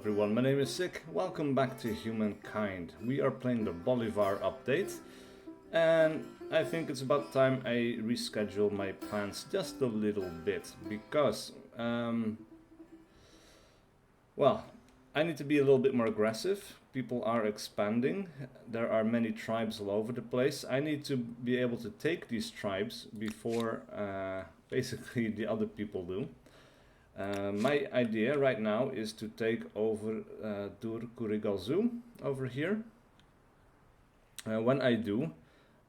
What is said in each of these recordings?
everyone, my name is SiC. Welcome back to Humankind. We are playing the Bolivar update, and I think it's about time I reschedule my plans just a little bit, because, well, I need to be a little bit more aggressive. People are expanding, there are many tribes all over the place. I need to be able to take these tribes before basically the other people do. My idea right now is to take over Dur Kurigalzu over here. When I do,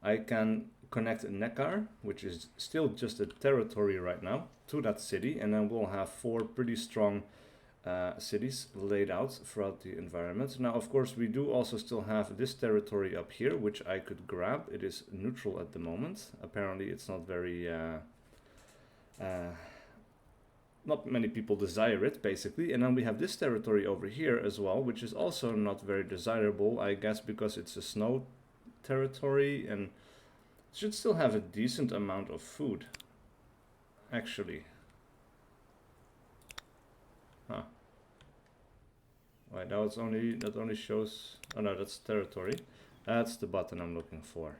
I can connect Neckar, which is still just a territory right now, to that city, and then we'll have 4 pretty strong cities laid out throughout the environment. Now, of course, we do also still have this territory up here, which I could grab. It is neutral at the moment. Apparently, it's not very... not many people desire it, basically. And then we have this territory over here as well, which is also not very desirable, I guess, because it's a snow territory and should still have a decent amount of food, actually. Huh. Right, now that only shows... Oh no, that's territory. That's the button I'm looking for.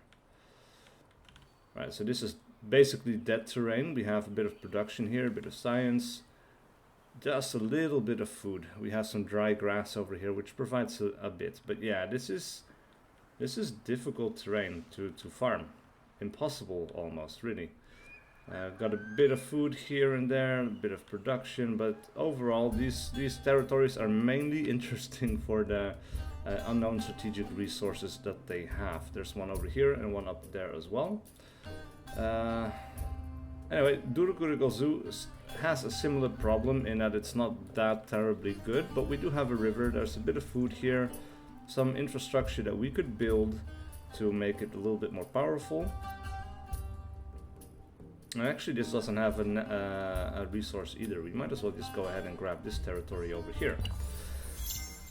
Right, so this is basically dead terrain. We have a bit of production here, a bit of science, just a little bit of food. We have some dry grass over here, which provides a bit. But yeah, this is difficult terrain to farm. Impossible almost, really. Got a bit of food here and there, a bit of production, but overall these territories are mainly interesting for the unknown strategic resources that they have. There's one over here and one up there as well. Anyway, Durukurigalzu has a similar problem in that it's not that terribly good, but we do have a river, there's a bit of food here, some infrastructure that we could build to make it a little bit more powerful. And actually this doesn't have a resource either. We might as well just go ahead and grab this territory over here.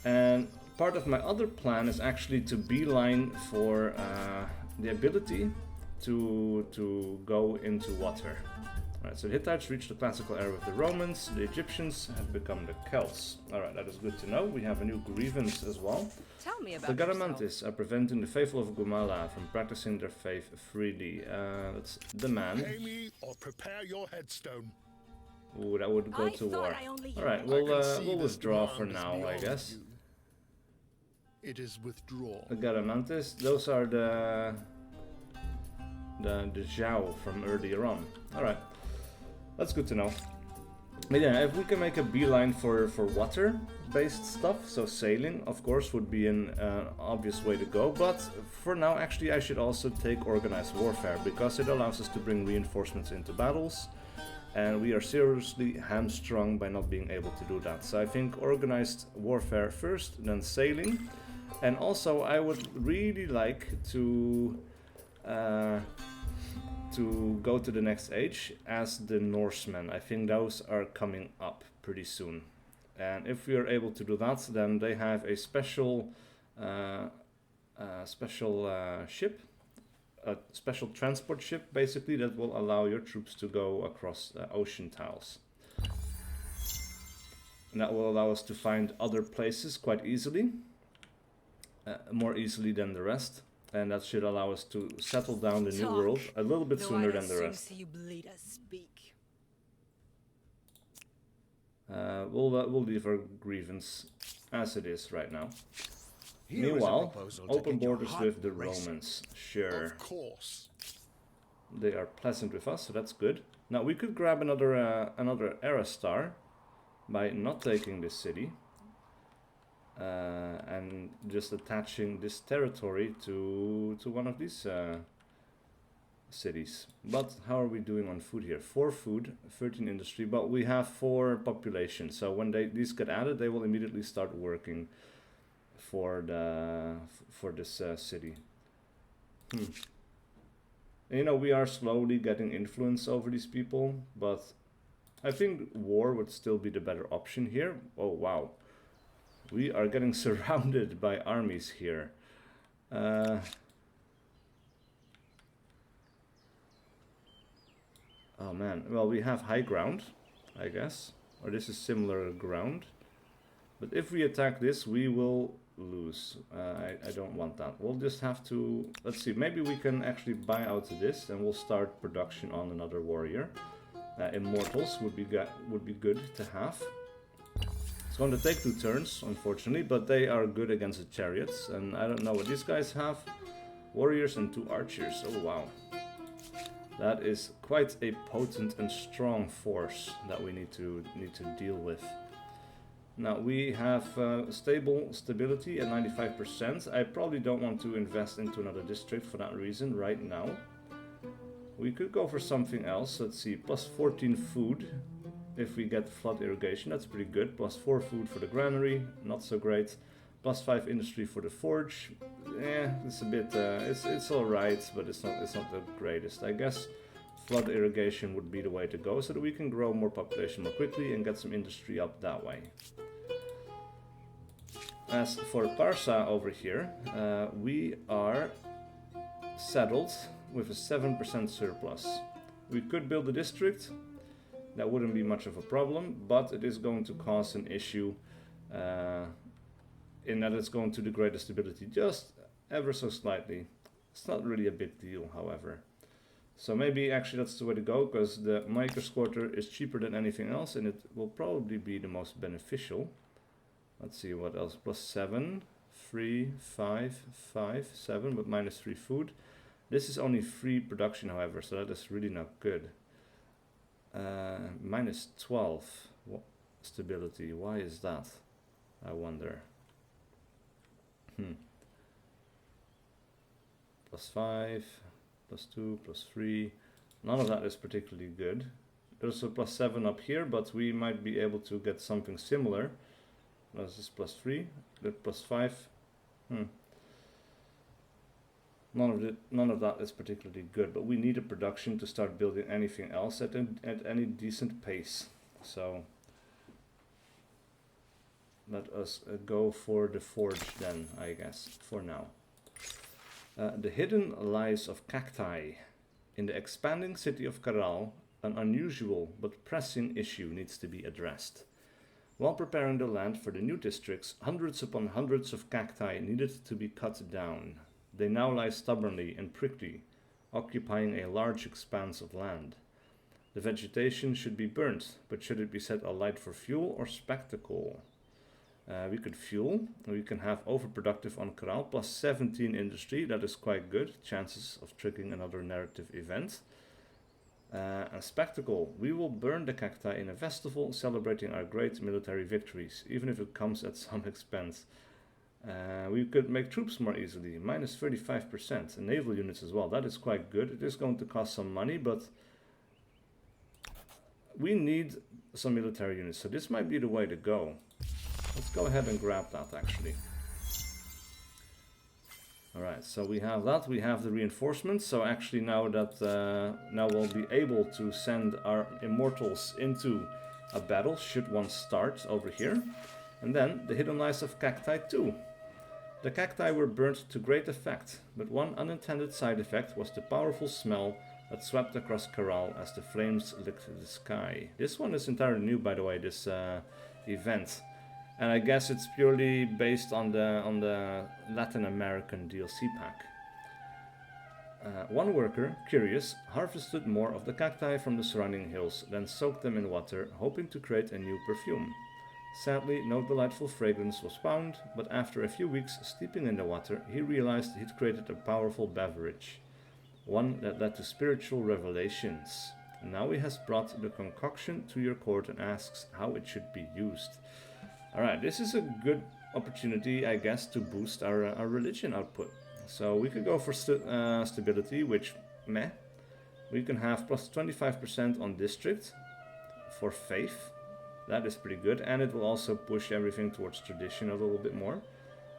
And part of my other plan is actually to beeline for the ability to go into water. Alright, so the Hittites reached the classical era with the Romans, the Egyptians have become the Celts. Alright, that is good to know. We have a new grievance as well. Tell me about the Garamantis are preventing the faithful of Gumala from practicing their faith freely. Let's demand. Pay me or prepare your headstone. Ooh, that would go to war. Alright, we'll withdraw for now, I guess. It is withdraw. The Garamantis, those are the Zhao from earlier on. Alright, that's good to know. But yeah, if we can make a beeline for water-based stuff, so sailing, of course, would be an obvious way to go. But for now, actually, I should also take organized warfare, because it allows us to bring reinforcements into battles. And we are seriously hamstrung by not being able to do that. So I think organized warfare first, then sailing. And also, I would really like to go to the next age as the Norsemen. I think those are coming up pretty soon. And if we are able to do that, then they have a special ship, a special transport ship, basically, that will allow your troops to go across ocean tiles. And that will allow us to find other places quite easily. More easily than the rest, and that should allow us to settle down the new world a little bit sooner than the rest. We'll leave our grievance as it is right now. Meanwhile, open borders with the Romans. Sure. Of course. They are pleasant with us, so that's good. Now we could grab another era star by not taking this city. And just attaching this territory to one of these cities. But how are we doing on food here? 4 food, 13 industry, but we have 4 population. So when these get added, they will immediately start working for this city. And, you know, we are slowly getting influence over these people, but I think war would still be the better option here. Oh wow. We are getting surrounded by armies here. Oh man, well, we have high ground, I guess. Or this is similar ground. But if we attack this, we will lose. I don't want that. We'll just have to... Let's see, maybe we can actually buy out this and we'll start production on another warrior. Immortals would be good to have. It's going to take 2 turns, unfortunately, but they are good against the chariots. And I don't know what these guys have. Warriors and 2 archers. Oh, wow. That is quite a potent and strong force that we need to deal with. Now, we have stability at 95%. I probably don't want to invest into another district for that reason right now. We could go for something else. Let's see, plus 14 food. If we get flood irrigation, that's pretty good. Plus 4 food for the granary, not so great. Plus 5 industry for the forge. It's a bit, it's alright, but it's not the greatest. I guess flood irrigation would be the way to go, so that we can grow more population more quickly and get some industry up that way. As for Parsa over here, we are settled with a 7% surplus. We could build a district. That wouldn't be much of a problem, but it is going to cause an issue in that it's going to degrade the stability just ever so slightly. It's not really a big deal, however. So maybe actually that's the way to go, because the Maker's Quarter is cheaper than anything else, and it will probably be the most beneficial. Let's see what else. Plus 7, 3, 5, 5, 7, but minus 3 food. This is only 3 production, however, so that is really not good. Minus 12 stability. Why is that? I wonder. Plus 5, plus 2, plus 3. None of that is particularly good. There's a plus 7 up here, but we might be able to get something similar. This is plus 3, that plus 5. None of that is particularly good, but we need a production to start building anything else at any decent pace. So let us go for the forge then, I guess, for now. The hidden lives of cacti. In the expanding city of Caral, an unusual but pressing issue needs to be addressed. While preparing the land for the new districts, hundreds upon hundreds of cacti needed to be cut down. They now lie stubbornly and prickly, occupying a large expanse of land. The vegetation should be burnt, but should it be set alight for fuel or spectacle? We could fuel, we can have overproductive on Caral, plus 17 industry, that is quite good, chances of triggering another narrative event. And spectacle, we will burn the cacti in a festival celebrating our great military victories, even if it comes at some expense. We could make troops more easily, minus 35%, and naval units as well, that is quite good. It is going to cost some money, but we need some military units, so this might be the way to go. Let's go ahead and grab that, actually. Alright, so we have that, we have the reinforcements, so actually now that now we'll be able to send our immortals into a battle, should one start over here. And then the hidden lives of cacti too. The cacti were burnt to great effect, but one unintended side effect was the powerful smell that swept across Caral as the flames licked the sky. This one is entirely new, by the way, this event. And I guess it's purely based on the Latin American DLC pack. One worker, curious, harvested more of the cacti from the surrounding hills, then soaked them in water, hoping to create a new perfume. Sadly, no delightful fragrance was found, but after a few weeks steeping in the water, he realized he'd created a powerful beverage, one that led to spiritual revelations. Now he has brought the concoction to your court and asks how it should be used. Alright, this is a good opportunity, I guess, to boost our religion output. So we could go for stability, which, meh. We can have plus 25% on district for faith. That is pretty good, and it will also push everything towards tradition a little bit more.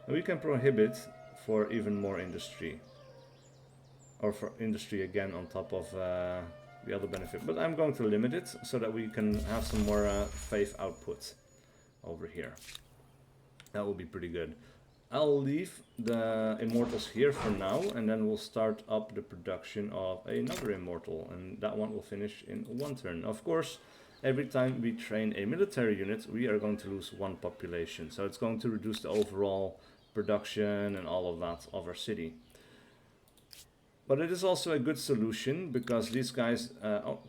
And we can prohibit for even more industry. Or for industry again on top of the other benefit. But I'm going to limit it so that we can have some more faith output over here. That will be pretty good. I'll leave the immortals here for now, and then we'll start up the production of another immortal, and that one will finish in 1 turn. Of course, every time we train a military unit, we are going to lose 1 population, so it's going to reduce the overall production and all of that of our city. But it is also a good solution, because these guys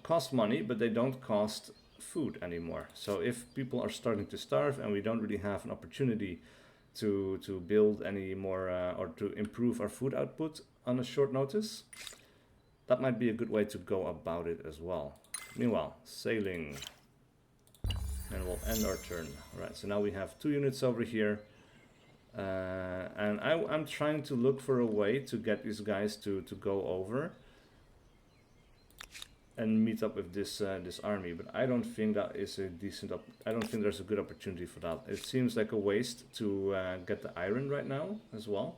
cost money, but they don't cost food anymore. So if people are starting to starve and we don't really have an opportunity to build any more or to improve our food output on a short notice, that might be a good way to go about it as well. Meanwhile, sailing, and we'll end our turn. Alright, so now we have 2 units over here, and I'm trying to look for a way to get these guys to go over and meet up with this this army, but I don't think that is a decent I don't think there's a good opportunity for that. It seems like a waste to get the iron right now as well.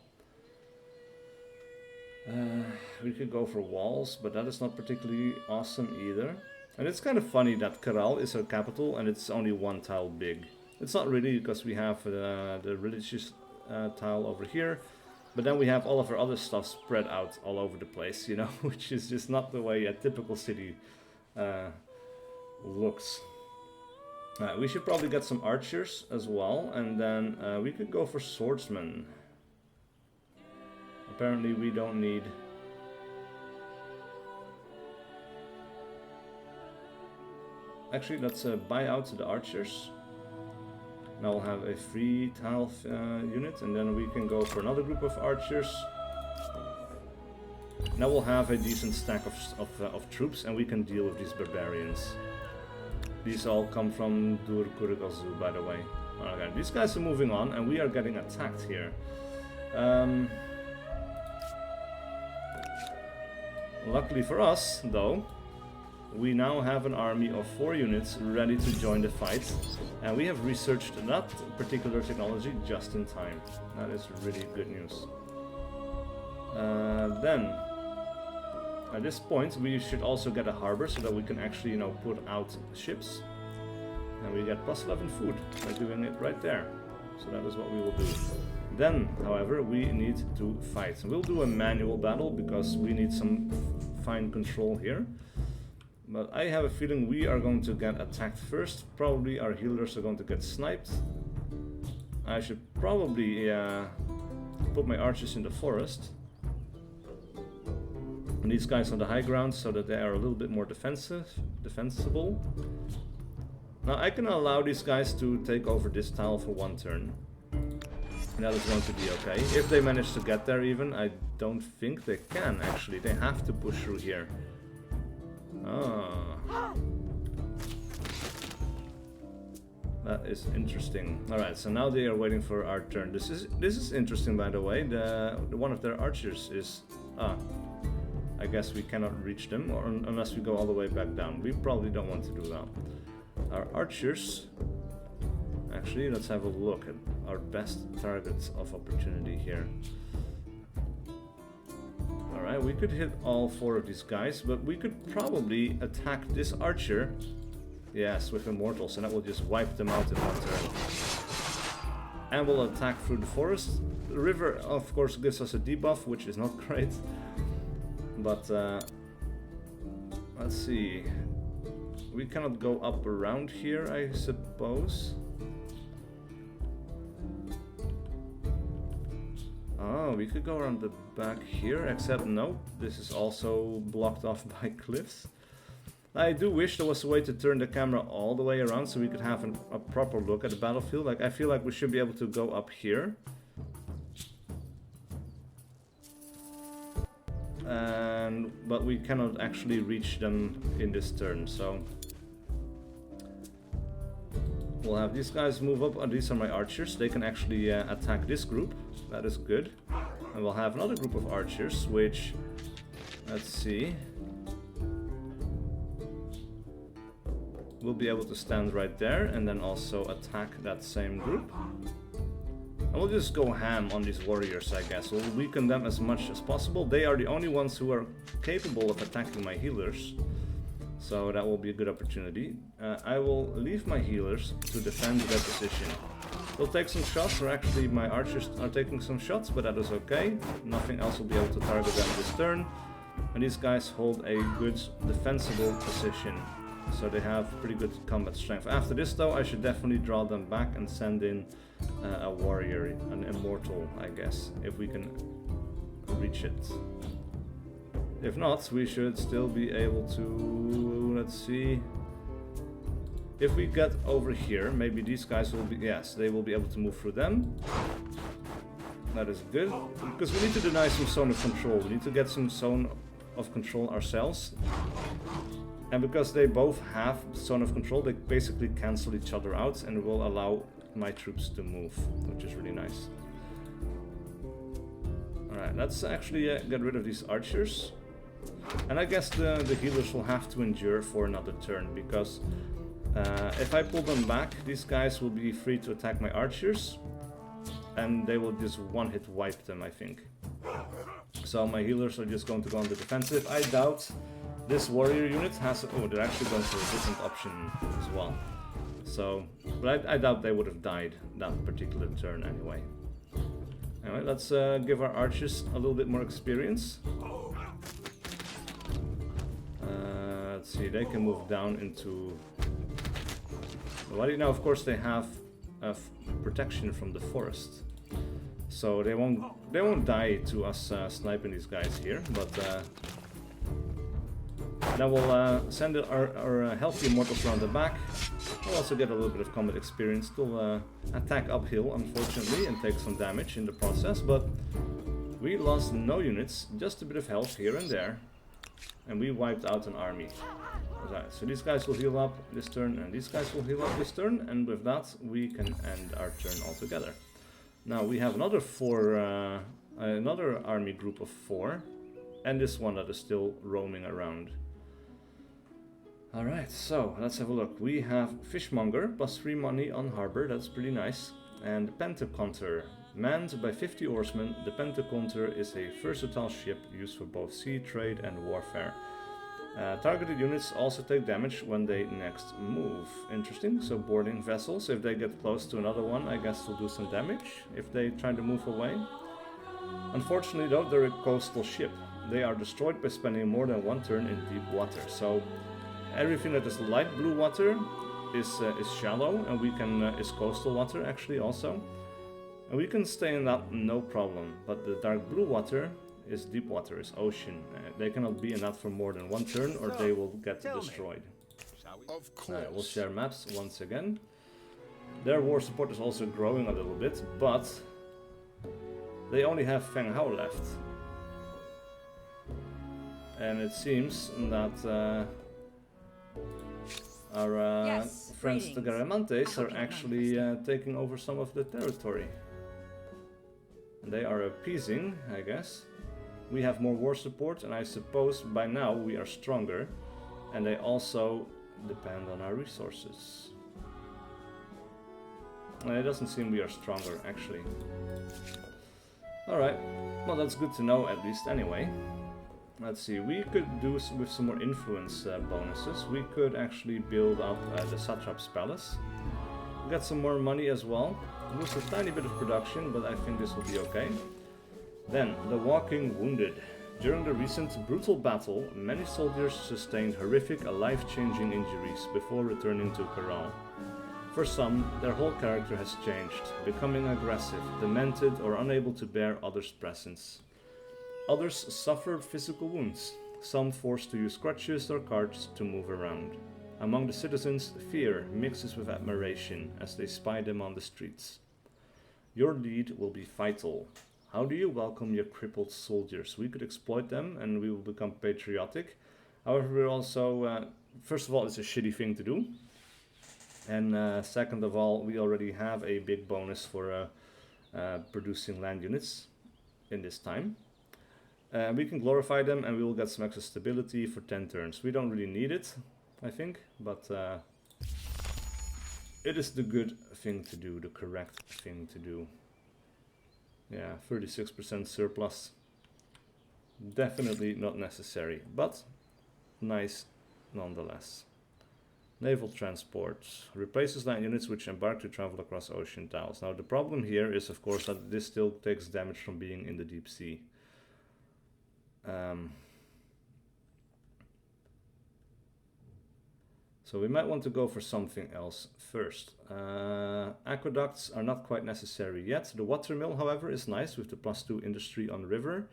We could go for walls, but that is not particularly awesome either. And it's kind of funny that Caral is our capital and it's only 1 tile big. It's not really, because we have the religious tile over here, but then we have all of our other stuff spread out all over the place, you know, which is just not the way a typical city looks. We should probably get some archers as well, and then we could go for swordsmen. Apparently we don't need... Actually, let's buy out the archers. Now we'll have a free tile unit, and then we can go for another group of archers. Now we'll have a decent stack of troops, and we can deal with these barbarians. These all come from Dur Kurugazu, by the way. Okay, these guys are moving on, and we are getting attacked here. Luckily for us, though, we now have an army of 4 units ready to join the fight, and we have researched that particular technology just in time. That is really good news. Then, at this point, we should also get a harbor so that we can actually, you know, put out ships. And we get +11 food by doing it right there. So that is what we will do. Then, however, we need to fight. We'll do a manual battle because we need some fine control here. But I have a feeling we are going to get attacked first. Probably our healers are going to get sniped. I should probably put my archers in the forest. And these guys on the high ground so that they are a little bit more defensible. Now I can allow these guys to take over this tile for 1 turn. And that is going to be okay. If they manage to get there even, I don't think they can actually. They have to push through here. Ah. That is interesting. Alright, so now they are waiting for our turn. This is interesting, by the way. The one of their archers is... I guess we cannot reach them, or unless we go all the way back down. We probably don't want to do that. Our archers... Actually, let's have a look at our best targets of opportunity here. Alright, we could hit all 4 of these guys, but we could probably attack this archer. Yes, with immortals, and that will just wipe them out in 1 turn. And we'll attack through the forest. The river, of course, gives us a debuff, which is not great. But, let's see. We cannot go up around here, I suppose. Oh, we could go around the back here, except no, this is also blocked off by cliffs. I do wish there was a way to turn the camera all the way around so we could have a proper look at the battlefield. Like, I feel like we should be able to go up here. But we cannot actually reach them in this turn, so... We'll have these guys move up. These are my archers. They can actually attack this group. That is good. And we'll have another group of archers, which... Let's see... We'll be able to stand right there and then also attack that same group. And we'll just go ham on these warriors, I guess. We'll weaken them as much as possible. They are the only ones who are capable of attacking my healers. So that will be a good opportunity. I will leave my healers to defend their position. They'll take some shots, or actually my archers are taking some shots, but that is okay. Nothing else will be able to target them this turn. And these guys hold a good defensible position, so they have pretty good combat strength. After this though, I should definitely draw them back and send in a warrior, an immortal, I guess, if we can reach it. If not, we should still be able to, let's see. If we get over here, maybe these guys will be, yes, they will be able to move through them. That is good, because we need to deny some zone of control. We need to get some zone of control ourselves. And because they both have zone of control, they basically cancel each other out and will allow my troops to move, which is really nice. Alright, let's actually get rid of these archers. And I guess the healers will have to endure for another turn, because if I pull them back, these guys will be free to attack my archers, and they will just one-hit wipe them, I think. So my healers are just going to go on the defensive. I doubt this warrior unit has... Oh, they're actually going for a different option as well. So, but I doubt they would have died that particular turn anyway. Anyway, let's give our archers a little bit more experience. Let's see, they can move down into... Well, now of course they have protection from the forest, so they won't die to us sniping these guys here. But then we'll send our healthy immortals around the back. We'll also get a little bit of combat experience. They'll attack uphill, unfortunately, and take some damage in the process. But we lost no units, just a bit of health here and there, and we wiped out an army. Right, so these guys will heal up this turn, and these guys will heal up this turn, and with that we can end our turn altogether. Now we have another another army group of 4, and this one that is still roaming around. Alright, so let's have a look. We have Fishmonger, +3 money on harbor, that's pretty nice. And Pentaconter, manned by 50 oarsmen. The Pentaconter is a versatile ship used for both sea trade and warfare. Targeted units also take damage when they next move. Interesting. So boarding vessels, if they get close to another one, I guess will do some damage if they try to move away. Unfortunately though, they're a coastal ship. They are destroyed by spending more than one turn in deep water. So everything that is light blue water is shallow, and we can is coastal water actually also. And we can stay in that no problem. But the dark blue water is deep water, is ocean. They cannot be in that for more than one turn, or they will get destroyed. Of course. We'll share maps once again. Their war support is also growing a little bit, but they only have Feng Hao left. And it seems that our friends the Garamantes are actually taking over some of the territory. And they are appeasing, I guess. We have more war support, and I suppose by now we are stronger, and they also depend on our resources. And it doesn't seem we are stronger, actually. Alright, well that's good to know at least anyway. Let's see, we could do with some more influence bonuses. We could actually build up the Satrap's Palace. Get some more money as well. Lose a tiny bit of production, but I think this will be okay. Then, the Walking Wounded. During the recent brutal battle, many soldiers sustained horrific, life-changing injuries before returning to Corral. For some, their whole character has changed, becoming aggressive, demented, or unable to bear others' presence. Others suffer physical wounds, some forced to use crutches or carts to move around. Among the citizens, fear mixes with admiration as they spy them on the streets. Your lead will be vital. How do you welcome your crippled soldiers? We could exploit them and we will become patriotic. However, we're also, first of all, it's a shitty thing to do. And second of all, we already have a big bonus for producing land units in this time. We can glorify them and we will get some extra stability for 10 turns. We don't really need it, I think, but it is the good thing to do, the correct thing to do. Yeah, 36% surplus. Definitely not necessary, but nice nonetheless. Naval transport. Replaces land units which embark to travel across ocean tiles. Now the problem here is of course that this still takes damage from being in the deep sea. So we might want to go for something else first. Aqueducts are not quite necessary yet. The watermill, however, is nice with the +2 industry on river,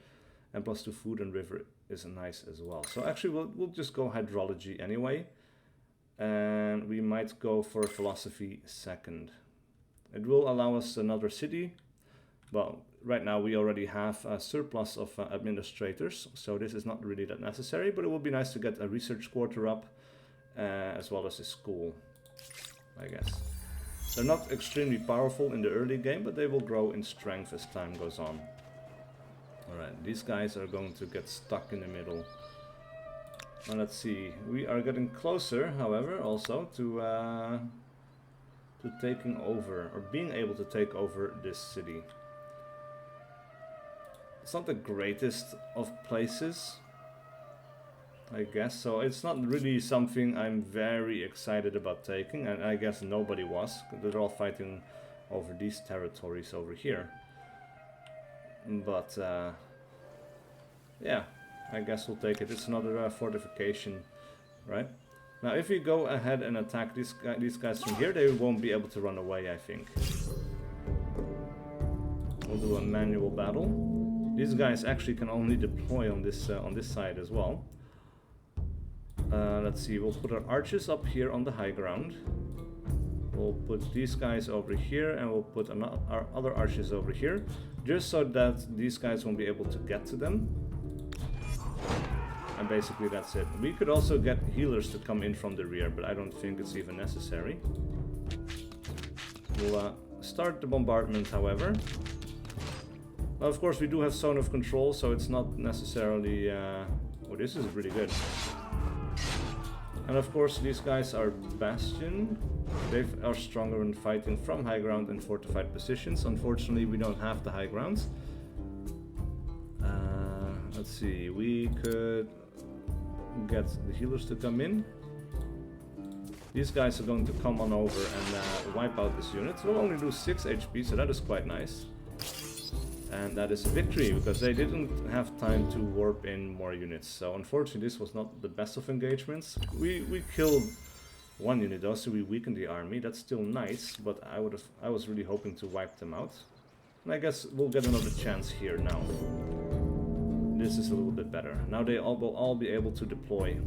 and +2 food on river is nice as well. So actually we'll just go hydrology anyway, and we might go for philosophy second. It will allow us another city. Well, right now we already have a surplus of administrators, so this is not really that necessary, but it would be nice to get a research quarter up. As well as a school, I guess. They're not extremely powerful in the early game, but they will grow in strength as time goes on. Alright, these guys are going to get stuck in the middle. Now let's see, we are getting closer, however, also to taking over, or being able to take over this city. It's not the greatest of places, I guess, so it's not really something I'm very excited about taking, and I guess nobody was, because they're all fighting over these territories over here. But yeah, I guess we'll take it. It's another fortification, right? Now if we go ahead and attack these guys from here, they won't be able to run away, I think. We'll do a manual battle. These guys actually can only deploy on this side as well. Let's see, we'll put our archers up here on the high ground. We'll put these guys over here, and we'll put our other archers over here, just so that these guys won't be able to get to them. And basically that's it. We could also get healers to come in from the rear, but I don't think it's even necessary. We'll start the bombardment, however. Well, of course we do have zone of control, so it's not necessarily... oh, this is really good. And of course these guys are bastion. They are stronger in fighting from high ground and fortified positions. Unfortunately we don't have the high grounds. Let's see, we could get the healers to come in. These guys are going to come on over and wipe out this unit. We'll only do 6 HP, so that is quite nice. And that is a victory, because they didn't have time to warp in more units. So unfortunately this was not the best of engagements. We killed one unit though, so we weakened the army. That's still nice, but I was really hoping to wipe them out. And I guess we'll get another chance here now. This is a little bit better. Now they will all be able to deploy.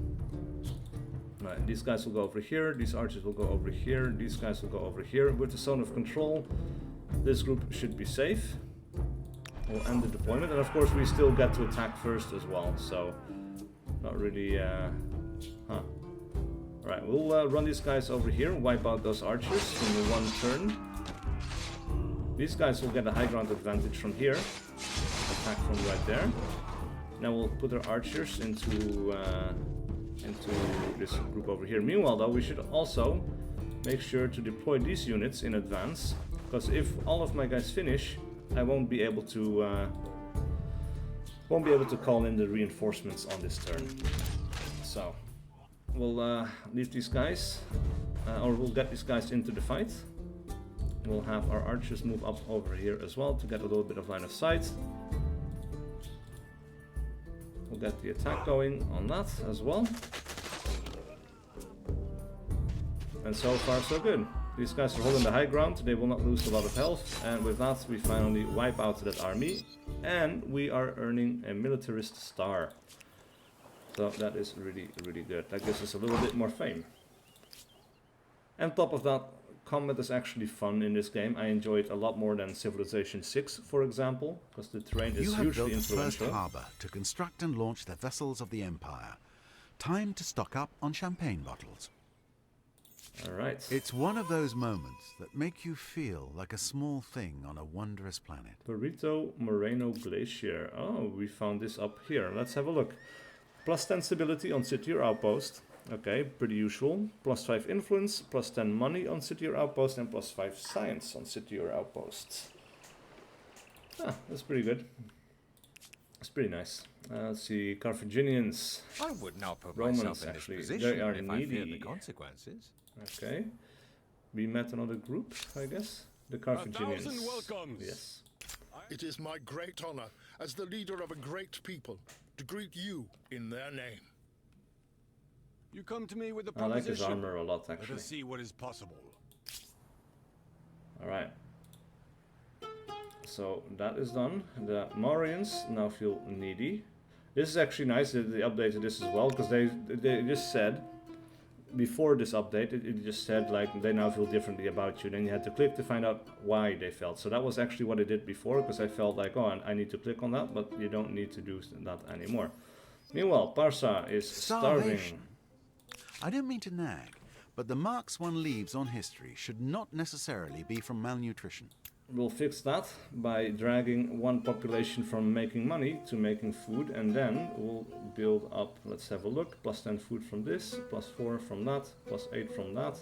Right, these guys will go over here, these archers will go over here, these guys will go over here. With the zone of control, this group should be safe. We'll end the deployment, and of course we still get to attack first as well, so not really, Alright, we'll run these guys over here, wipe out those archers in one turn. These guys will get a high ground advantage from here, attack from right there. Now we'll put our archers into this group over here. Meanwhile though, we should also make sure to deploy these units in advance, because if all of my guys finish, I won't be able to call in the reinforcements on this turn. So we'll leave these guys, or we'll get these guys into the fight. We'll have our archers move up over here as well to get a little bit of line of sight. We'll get the attack going on that as well. And so far so good. These guys are holding the high ground, they will not lose a lot of health, and with that we finally wipe out that army, and we are earning a militarist star. So that is really, really good. That gives us a little bit more fame. And on top of that, combat is actually fun in this game. I enjoy it a lot more than Civilization 6, for example, because the terrain is hugely influential. You have built the first harbour to construct and launch the vessels of the Empire. Time to stock up on champagne bottles. Alright. It's one of those moments that make you feel like a small thing on a wondrous planet. Perito Moreno Glacier. Oh, we found this up here. Let's have a look. +10 stability on city or outpost. Okay, pretty usual. +5 influence, +10 money on city or outpost, and +5 science on city or outpost. Ah, that's pretty good. It's pretty nice. Let's see, Carthaginians. I would not put Romans, myself in this actually. position They are if I feared the needy. consequences. Okay. We met another group, I guess. The Carthaginians. 1,000 welcomes. Yes. It is my great honor, as the leader of a great people, to greet you in their name. You come to me with a I like his proposition. armor a lot, Let actually. us see what is possible. Alright. So that is done. The Maurians now feel needy. This is actually nice that they updated this as well, because they just said, before this update, it just said like they now feel differently about you. Then you had to click to find out why they felt. So that was actually what I did before, because I felt like, oh, I need to click on that, but you don't need to do that anymore. Meanwhile, Parsa is starving. Starvation. I don't mean to nag, but the marks one leaves on history should not necessarily be from malnutrition. We'll fix that by dragging one population from making money to making food, and then we'll build up, let's have a look, plus 10 food from this, plus 4 from that, plus 8 from that.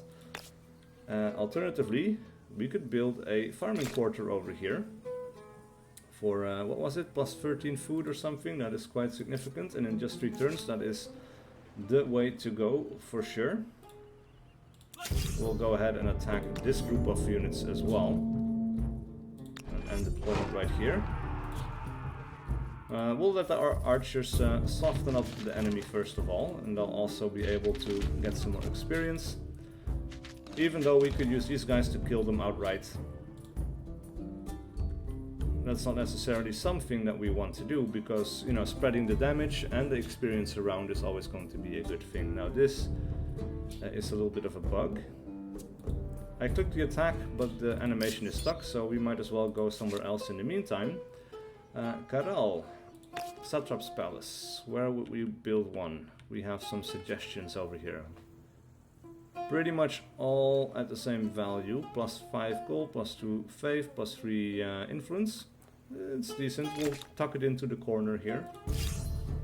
Alternatively, we could build a farming quarter over here for, what was it, plus 13 food or something. That is quite significant, and in just 3 turns, that is the way to go for sure. We'll go ahead and attack this group of units as well. And deploy it right here. We'll let our archers soften up the enemy first of all, and they'll also be able to get some more experience. Even though we could use these guys to kill them outright. That's not necessarily something that we want to do, because, you know, spreading the damage and the experience around is always going to be a good thing. Now this is a little bit of a bug. I clicked the attack, but the animation is stuck, so we might as well go somewhere else in the meantime. Karal, Satrap's Palace. Where would we build one? We have some suggestions over here. Pretty much all at the same value. Plus 5 gold, plus 2 faith, plus 3 influence. It's decent. We'll tuck it into the corner here,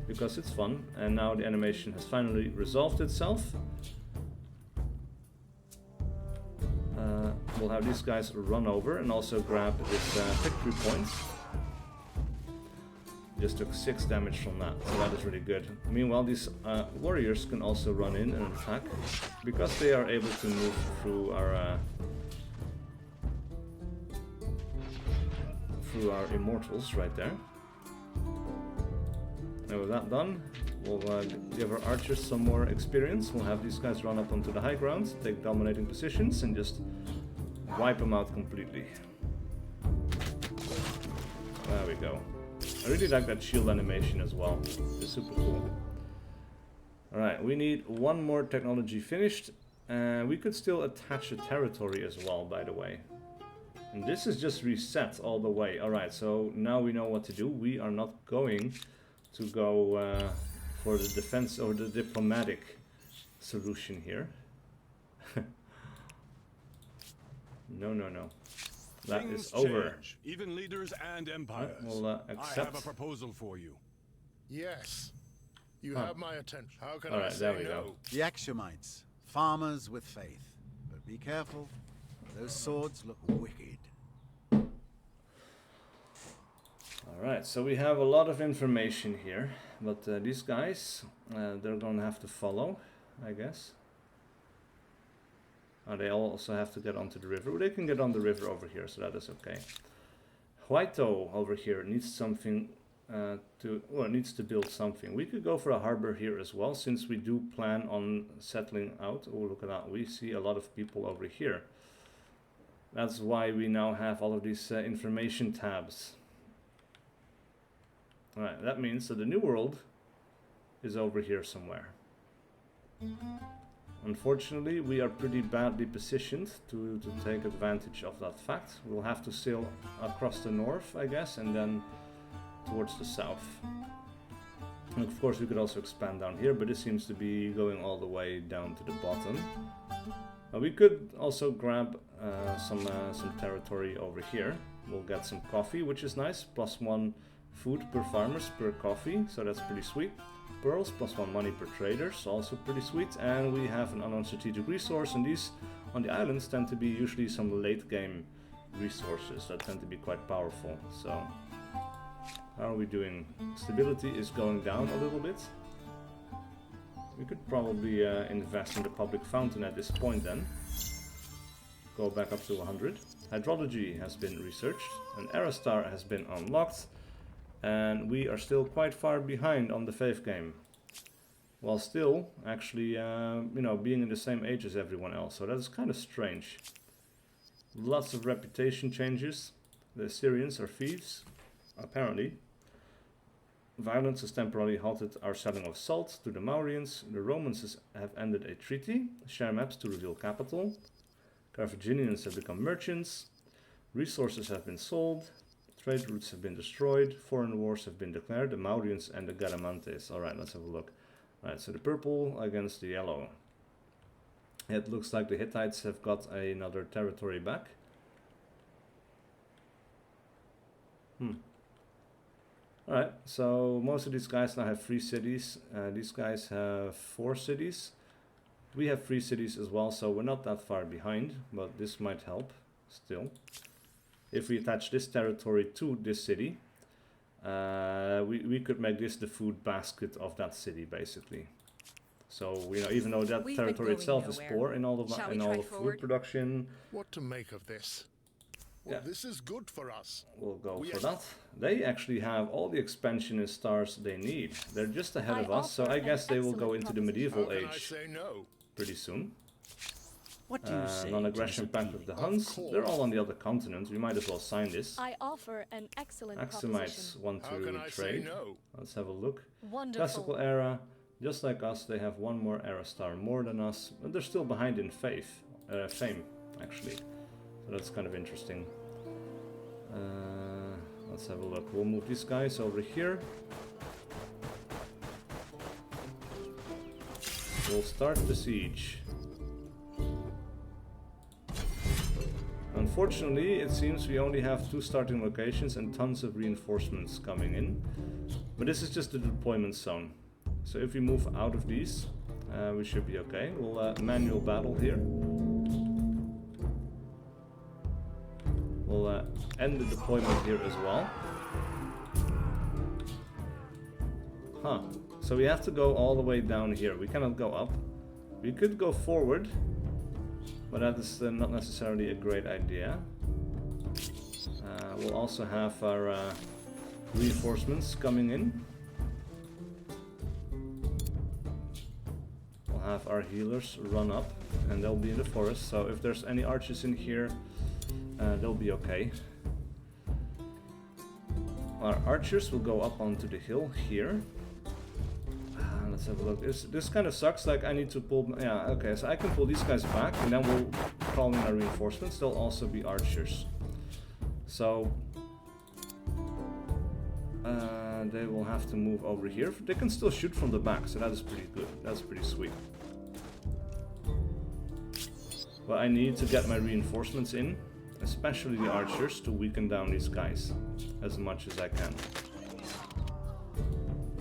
because it's fun. And now the animation has finally resolved itself. We'll have these guys run over and also grab this victory point. Just took 6 damage from that, so that is really good. Meanwhile, these warriors can also run in and attack, because they are able to move through our immortals right there. And with that done, we'll give our archers some more experience. We'll have these guys run up onto the high ground, take dominating positions, and just wipe them out completely. There we go. I really like that shield animation as well. It's super cool. Alright, we need one more technology finished. We could still attach a territory as well, by the way. And this is just reset all the way. Alright, so now we know what to do. We are not going to go for the defense or the diplomatic solution here. No, no, no. That Things is over. change, even leaders and empires. We'll I have a accept. proposal for you. Yes. You have my attention. How can All I right, say there we no? go. The Axiomites, farmers with faith. But be careful, those swords look wicked. Alright, so we have a lot of information here, but these guys, they're gonna have to follow, I guess. They also have to get onto the river. They can get on the river over here, so that is okay. Huaito over here needs something needs to build something. We could go for a harbor here as well, since we do plan on settling out. Oh, look at that. We see a lot of people over here. That's why we now have all of these information tabs. Alright, that means that the New World is over here somewhere. Unfortunately, we are pretty badly positioned to take advantage of that fact. We'll have to sail across the north, I guess, and then towards the south. And of course, we could also expand down here, but this seems to be going all the way down to the bottom. We could also grab some territory over here. We'll get some coffee, which is nice. +1 food per farmers per coffee, so that's pretty sweet. Pearls, +1 money per traders, also pretty sweet. And we have an unknown strategic resource, and these on the islands tend to be usually some late game resources that tend to be quite powerful. So How are we doing? Stability is going down a little bit. We could probably invest in the public fountain at this point then. Go back up to 100. Hydrology has been researched. An era star has been unlocked. And we are still quite far behind on the faith game. While still actually, you know, being in the same age as everyone else. So that is kind of strange. Lots of reputation changes. The Assyrians are thieves, apparently. Violence has temporarily halted our selling of salt to the Mauryaans. The Romans have ended a treaty. Share maps to reveal capital. Carthaginians have become merchants. Resources have been sold. Trade routes have been destroyed. Foreign wars have been declared. The Mauryaans and the Gadamantes. Alright, let's have a look. Alright, so the purple against the yellow. It looks like the Hittites have got another territory back. Alright, so most of these guys now have 3 cities. These guys have 4 cities. We have 3 cities as well, so we're not that far behind, but this might help still. If we attach this territory to this city, we could make this the food basket of that city, basically. So, you know, even though that territory itself is poor in all the food production. What to make of this? Well, Yeah. this is good for us. We'll go for that. They actually have all the expansion in stars they need. They're just ahead of us, so I guess they will go into the medieval How can I age say no? pretty soon. What do you say? Non-aggression pact with the Huns. They're all on the other continent. We might as well sign this. I offer an excellent Axumites proposition. want How can to I say trade. no? Let's have a look. Wonderful. Classical era, just like us, they have 1 more era star more than us, but they're still behind in fame, actually. So that's kind of interesting. Let's have a look. We'll move these guys over here. We'll start the siege. Unfortunately, it seems we only have 2 starting locations and tons of reinforcements coming in. But this is just the deployment zone. So if we move out of these, we should be okay. We'll manual battle here. We'll end the deployment here as well. Huh. So we have to go all the way down here. We cannot go up. We could go forward, but that is not necessarily a great idea. We'll also have our reinforcements coming in. We'll have our healers run up, and they'll be in the forest. So if there's any archers in here, they'll be okay. Our archers will go up onto the hill here. Let's have a look. This kind of sucks, like I need to pull... Yeah, okay, so I can pull these guys back, and then we'll call in our reinforcements. They'll also be archers. So... they will have to move over here. They can still shoot from the back, so that is pretty good. That's pretty sweet. But I need to get my reinforcements in, especially the archers, to weaken down these guys as much as I can.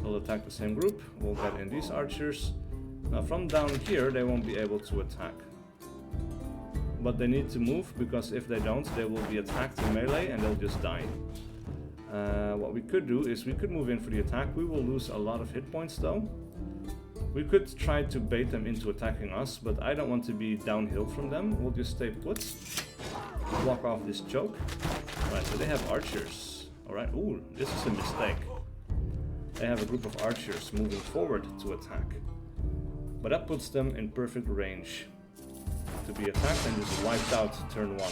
We'll attack the same group. We'll get in these archers. Now from down here they won't be able to attack. But they need to move, because if they don't, they will be attacked in melee and they'll just die. What we could do is we could move in for the attack. We will lose a lot of hit points though. We could try to bait them into attacking us, but I don't want to be downhill from them. We'll just stay put. Block off this choke. Alright, so they have archers. Alright, ooh, this is a mistake. They have a group of archers moving forward to attack. But that puts them in perfect range to be attacked and just wiped out turn 1.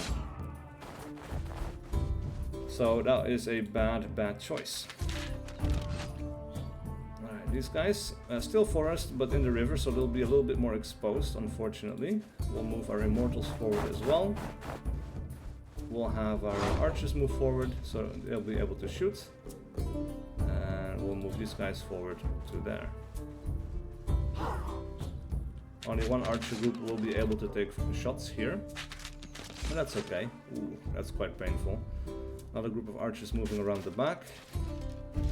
So that is a bad choice. Alright, these guys, still forest, but in the river, so they'll be a little bit more exposed, unfortunately. We'll move our immortals forward as well. We'll have our archers move forward, so they'll be able to shoot. And we'll move these guys forward to there. Only 1 archer group will be able to take shots here. But that's okay. Ooh, that's quite painful. Another group of archers moving around the back.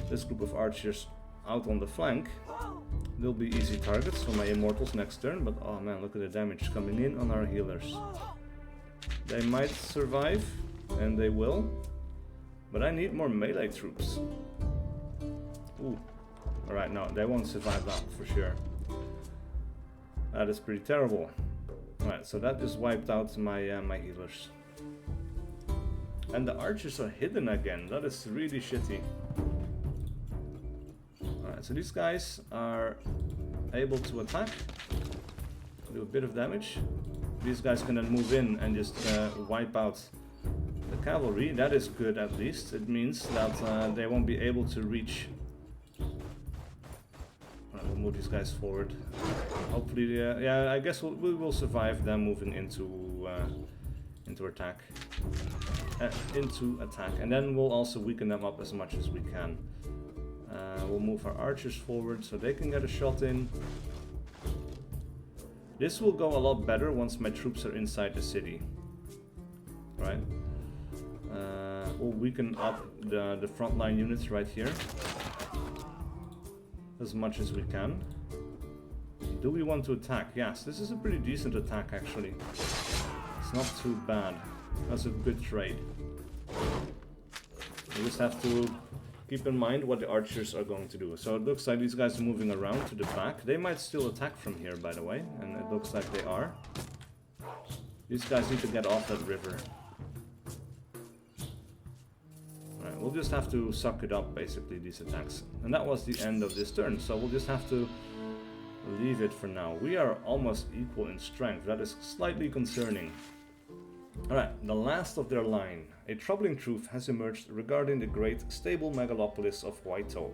This group of archers out on the flank. They'll be easy targets for my immortals next turn, but oh man, look at the damage coming in on our healers. They might survive, and they will. But I need more melee troops. Ooh. Alright, no, they won't survive that for sure. That is pretty terrible. Alright, so that just wiped out my my healers. And the archers are hidden again. That is really shitty. Alright, so these guys are able to attack. Do a bit of damage. These guys can then move in and just wipe out the cavalry. That is good at least. It means that they won't be able to reach. We'll move these guys forward. Hopefully, yeah, I guess we will survive them moving into attack. And then we'll also weaken them up as much as we can. We'll move our archers forward so they can get a shot in. This will go a lot better once my troops are inside the city. Right? We'll weaken up the frontline units right here as much as we can. Do we want to attack? Yes, this is a pretty decent attack actually. It's not too bad. That's a good trade. We just have to keep in mind what the archers are going to do. So it looks like these guys are moving around to the back. They might still attack from here, by the way, and it looks like they are. These guys need to get off that river. Alright, we'll just have to suck it up, basically, these attacks. And that was the end of this turn, so we'll just have to leave it for now. We are almost equal in strength. That is slightly concerning. Alright, the last of their line. A troubling truth has emerged regarding the great stable megalopolis of Waito.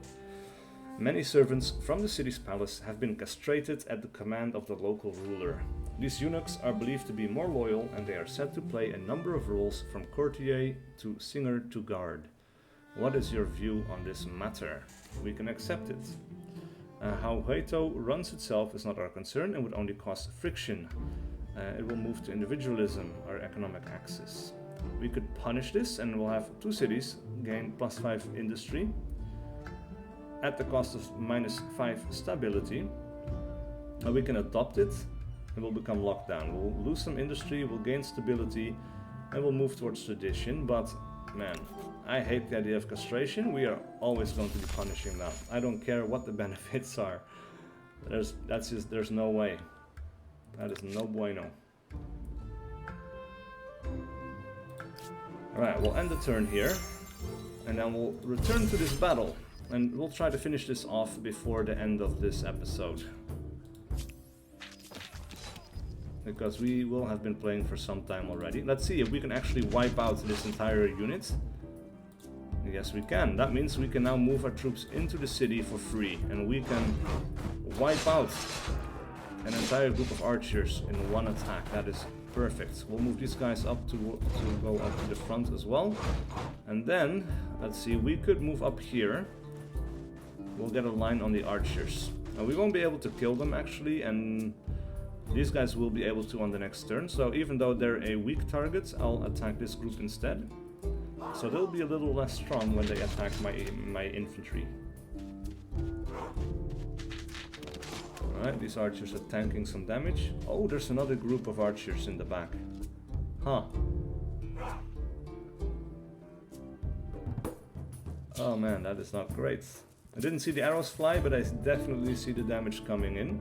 Many servants from the city's palace have been castrated at the command of the local ruler. These eunuchs are believed to be more loyal, and they are said to play a number of roles from courtier to singer to guard. What is your view on this matter? We can accept it. How Waito runs itself is not our concern and would only cause friction. It will move to individualism, our economic axis. We could punish this and we'll have 2 cities gain +5 industry at the cost of -5 stability. We can adopt it and we'll become locked down. We'll lose some industry, we'll gain stability, and we'll move towards tradition. But man, I hate the idea of castration. We are always going to be punishing that. I don't care what the benefits are. There's no way. That is no bueno. Alright, we'll end the turn here. And then we'll return to this battle. And we'll try to finish this off before the end of this episode. Because we will have been playing for some time already. Let's see if we can actually wipe out this entire unit. Yes, we can. That means we can now move our troops into the city for free. And we can wipe out an entire group of archers in one attack. That is perfect. We'll move these guys up to go up to the front as well. And then, let's see, we could move up here. We'll get a line on the archers. Now, we won't be able to kill them actually, and these guys will be able to on the next turn. So even though they're a weak target, I'll attack this group instead. So they'll be a little less strong when they attack my infantry. Alright, these archers are tanking some damage. Oh, there's another group of archers in the back. Huh. Oh man, that is not great. I didn't see the arrows fly, but I definitely see the damage coming in.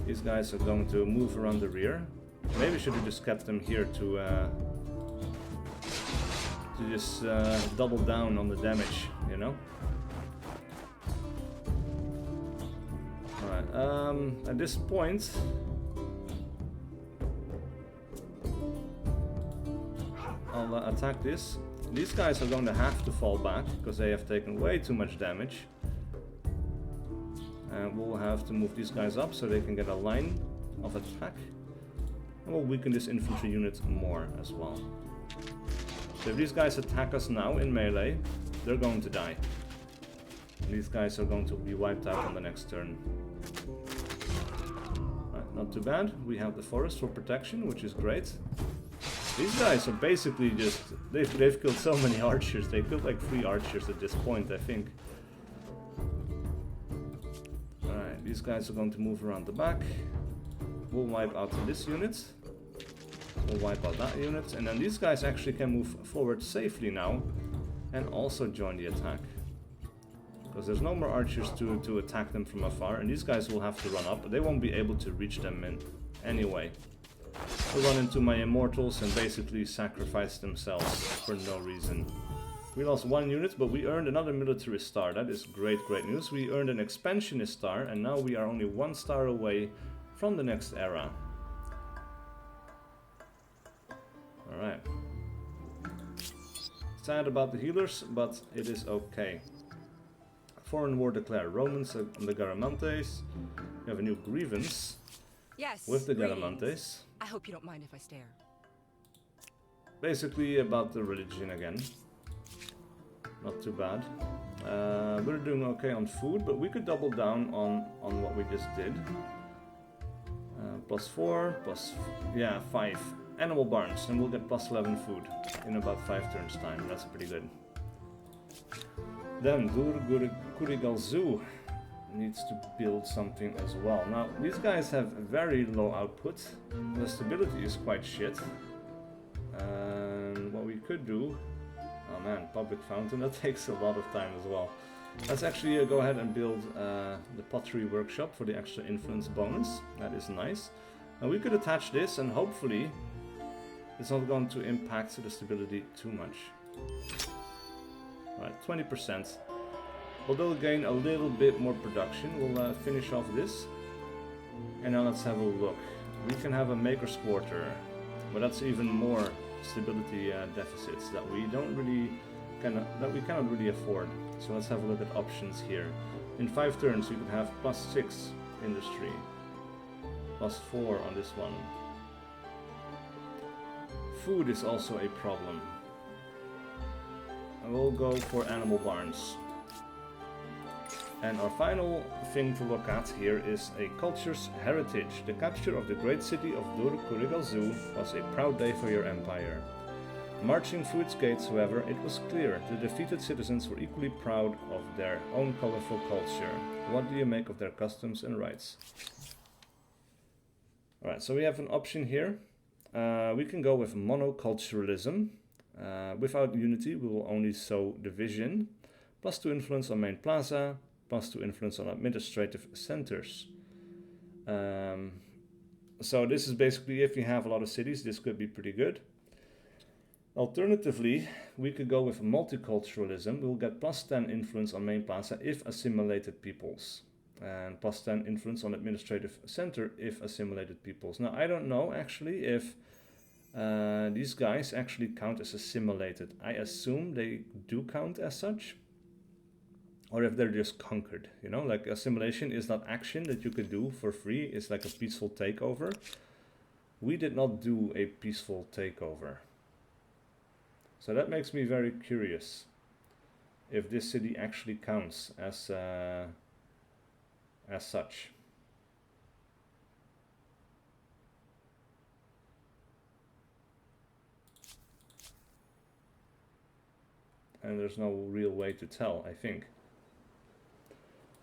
These guys are going to move around the rear. Maybe should have just kept them here to just double down on the damage, you know? Alright, at this point, I'll attack this. These guys are going to have to fall back, because they have taken way too much damage. And we'll have to move these guys up so they can get a line of attack. And we'll weaken this infantry unit more as well. So if these guys attack us now in melee, they're going to die. These guys are going to be wiped out on the next turn. Right, not too bad. We have the forest for protection, which is great. These guys are basically just... They've killed so many archers. They killed like 3 archers at this point, I think. Alright, these guys are going to move around the back. We'll wipe out this unit. We'll wipe out that unit. And then these guys actually can move forward safely now. And also join the attack. because there's no more archers to attack them from afar, and these guys will have to run up, but they won't be able to reach them in anyway. They'll run into my immortals and basically sacrifice themselves for no reason. We lost 1 unit, but we earned another military star. That is great news. We earned an expansionist star, and now we are only 1 star away from the next era. Alright. Sad about the healers, but it is okay. Foreign war declared. Romans and the Garamantes. We have a new grievance. Yes. With the greetings. Garamantes. I hope you don't mind if I stare. Basically about the religion again. Not too bad. We're doing okay on food, but we could double down on what we just did. +4, yeah, 5. Animal barns, and we'll get +11 food in about 5 turns time. That's pretty good. Then Kurigal Zoo needs to build something as well. Now, these guys have very low output. The stability is quite shit. And what we could do... Oh man, public fountain, that takes a lot of time as well. Let's actually go ahead and build the Pottery Workshop for the extra influence bonus. That is nice. Now we could attach this, and hopefully it's not going to impact the stability too much. Alright, 20%. Although gain a little bit more production, we'll finish off this. And now let's have a look. We can have a maker's quarter, but that's even more stability deficits that we don't really we cannot really afford. So let's have a look at options here. In 5 turns, you can have +6 industry, +4 on this one. Food is also a problem. I will go for animal barns. And our final thing to look at here is a culture's heritage. The capture of the great city of Kurigal Zoo was a proud day for your empire. Marching through its gates, however, it was clear the defeated citizens were equally proud of their own colorful culture. What do you make of their customs and rites? Alright, so we have an option here. We can go with monoculturalism. Without unity, we will only sow division. +2 influence on main plaza. +2 influence on administrative centers. So this is basically, if you have a lot of cities, this could be pretty good. Alternatively, we could go with multiculturalism. We'll get +10 influence on main plaza if assimilated peoples. And +10 influence on administrative center if assimilated peoples. Now, I don't know actually if these guys actually count as assimilated. I assume they do count as such. Or if they're just conquered, you know, like assimilation is not action that you could do for free. It's like a peaceful takeover. We did not do a peaceful takeover. So that makes me very curious if this city actually counts as such. And there's no real way to tell, I think.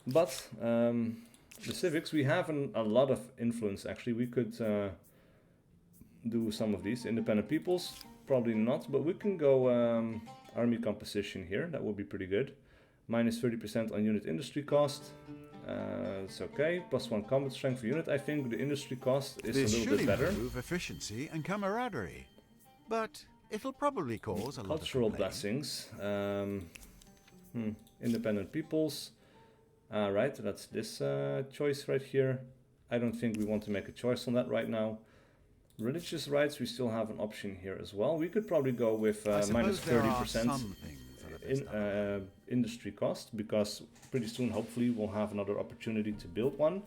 But the civics, we have a lot of influence actually. We could do some of these. Independent peoples, probably not, but we can go army composition here. That would be pretty good. -30% on unit industry cost. It's okay. +1 combat strength per unit. I think the industry cost is This a little should bit better. improve efficiency and camaraderie, but it'll probably cause a lot of Cultural complaint. blessings. Independent peoples. Right, that's this choice right here. I don't think we want to make a choice on that right now. Religious rights, we still have an option here as well. We could probably go with -30% industry cost, because pretty soon, hopefully, we'll have another opportunity to build one.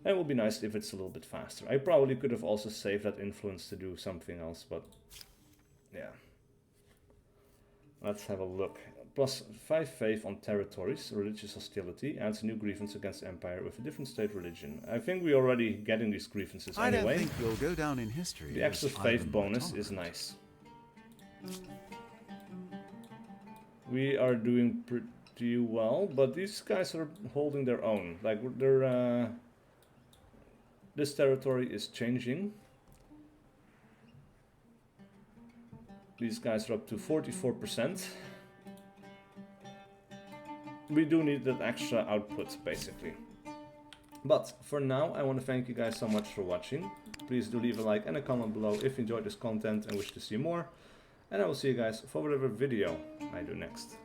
And it would be nice if it's a little bit faster. I probably could have also saved that influence to do something else, but yeah. Let's have a look. +5 faith on territories. Religious hostility adds a new grievance against empire with a different state religion. I think we're already getting these grievances I anyway. don't think you'll go down in history. The extra as faith Ivan bonus the is Tolerant. nice. We are doing pretty well, but these guys are holding their own. Like they're this territory is changing. These guys are up to 44%. we do need that extra output, basically. But for now, I want to thank you guys so much for watching. Please do leave a like and a comment below if you enjoyed this content and wish to see more. And I will see you guys for whatever video I do next.